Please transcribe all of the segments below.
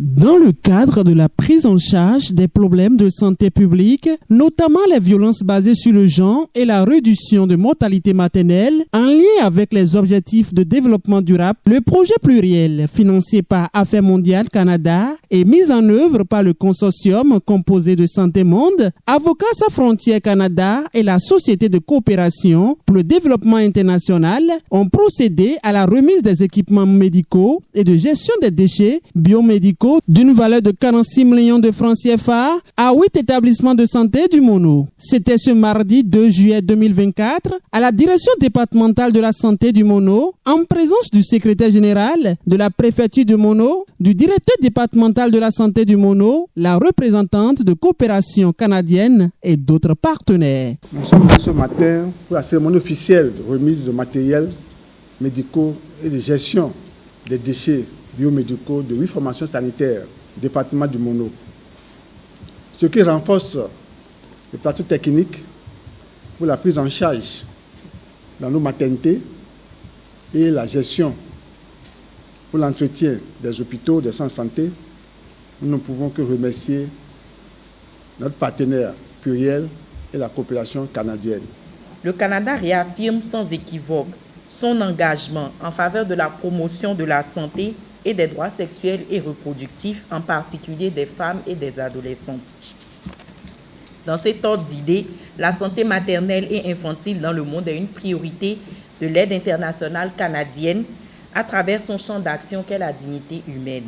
Dans le cadre de la prise en charge des problèmes de santé publique, notamment les violences basées sur le genre et la réduction de mortalité maternelle, en lien avec les objectifs de développement durable, le projet pluriel financé par Affaires mondiales Canada et mis en œuvre par le consortium composé de Santé Monde, Avocats sans frontières Canada et la Société de coopération pour le développement international ont procédé à la remise des équipements médicaux et de gestion des déchets biomédicaux d'une valeur de 46 millions de francs CFA à 8 établissements de santé du Mono. C'était ce mardi 2 juillet 2024 à la direction départementale de la santé du Mono, en présence du secrétaire général de la préfecture du Mono, du directeur départemental de la santé du Mono, la représentante de coopération canadienne et d'autres partenaires. Nous sommes là ce matin pour la cérémonie officielle de remise de matériel médicaux et de gestion des déchets biomédicaux de 8 formations sanitaires du département du Mono. Ce qui renforce le plateau technique pour la prise en charge dans nos maternités et la gestion pour l'entretien des hôpitaux, des centres de santé. Nous ne pouvons que remercier notre partenaire pluriel et la coopération canadienne. Le Canada réaffirme sans équivoque son engagement en faveur de la promotion de la santé et des droits sexuels et reproductifs, en particulier des femmes et des adolescentes. Dans cet ordre d'idées, la santé maternelle et infantile dans le monde est une priorité de l'aide internationale canadienne à travers son champ d'action qu'est la dignité humaine.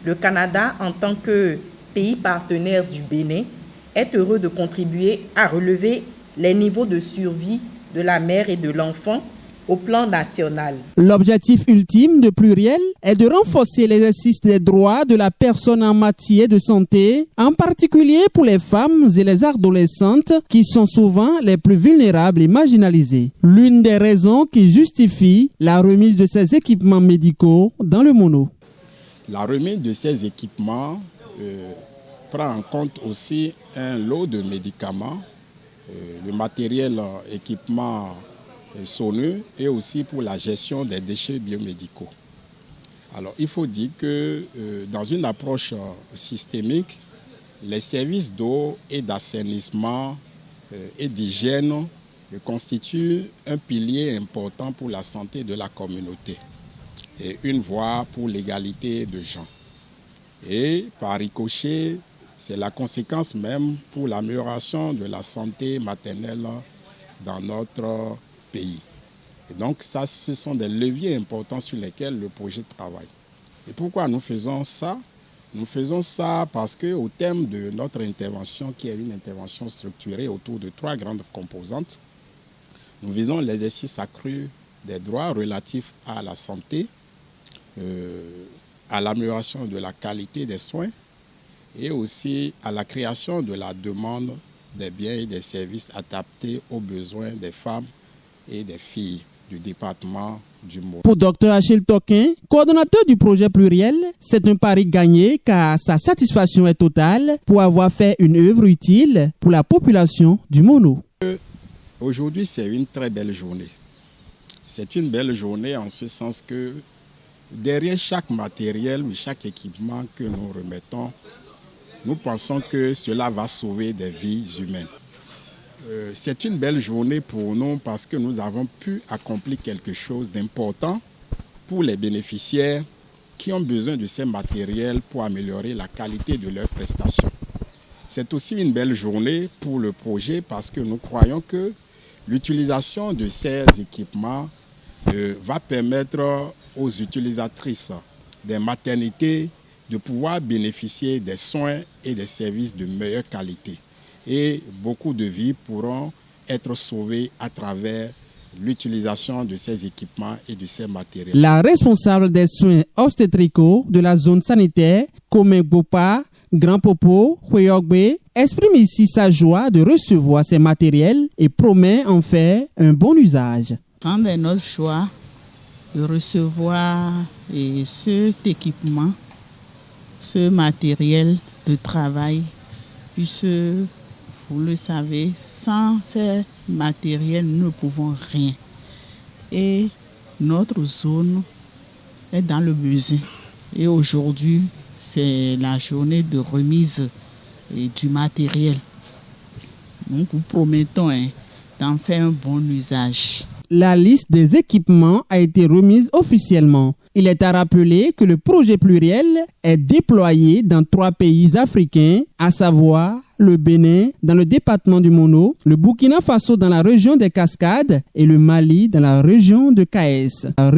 Le Canada, en tant que pays partenaire du Bénin, est heureux de contribuer à relever les niveaux de survie de la mère et de l'enfant au plan national. L'objectif ultime de Pluriel est de renforcer l'exercice des droits de la personne en matière de santé, en particulier pour les femmes et les adolescentes qui sont souvent les plus vulnérables et marginalisées. L'une des raisons qui justifie la remise de ces équipements médicaux dans le Mono. La remise de ces équipements prend en compte aussi un lot de médicaments, le matériel équipement soneux et aussi pour la gestion des déchets biomédicaux. Alors, il faut dire que dans une approche systémique, les services d'eau et d'assainissement et d'hygiène constituent un pilier important pour la santé de la communauté et une voie pour l'égalité de genre. Et par ricochet, c'est la conséquence même pour l'amélioration de la santé maternelle dans notre pays. Et donc ça, ce sont des leviers importants sur lesquels le projet travaille. Et pourquoi nous faisons ça? Nous faisons ça parce qu'au terme de notre intervention, qui est une intervention structurée autour de 3 grandes composantes, nous visons l'exercice accru des droits relatifs à la santé, à l'amélioration de la qualité des soins et aussi à la création de la demande des biens et des services adaptés aux besoins des femmes et des filles du département du Mono. Pour Dr Achille Toquin, coordonnateur du projet pluriel, c'est un pari gagné car sa satisfaction est totale pour avoir fait une œuvre utile pour la population du Mono. Aujourd'hui, c'est une très belle journée. C'est une belle journée en ce sens que derrière chaque matériel ou chaque équipement que nous remettons, nous pensons que cela va sauver des vies humaines. C'est une belle journée pour nous parce que nous avons pu accomplir quelque chose d'important pour les bénéficiaires qui ont besoin de ces matériels pour améliorer la qualité de leurs prestations. C'est aussi une belle journée pour le projet parce que nous croyons que l'utilisation de ces équipements va permettre aux utilisatrices des maternités de pouvoir bénéficier des soins et des services de meilleure qualité. Et beaucoup de vies pourront être sauvées à travers l'utilisation de ces équipements et de ces matériels. La responsable des soins obstétricaux de la zone sanitaire, Kome Bopa, Grand Popo, Hweyogbe, exprime ici sa joie de recevoir ces matériels et promet en faire un bon usage. Quand est notre choix de recevoir cet équipement, ce matériel de travail, puisque vous le savez, sans ces matériels, nous ne pouvons rien. Et notre zone est dans le besoin. Et aujourd'hui, c'est la journée de remise du matériel. Donc nous promettons d'en faire un bon usage. La liste des équipements a été remise officiellement. Il est à rappeler que le projet pluriel est déployé dans 3 pays africains, à savoir le Bénin dans le département du Mono, le Burkina Faso dans la région des Cascades et le Mali dans la région de Caès.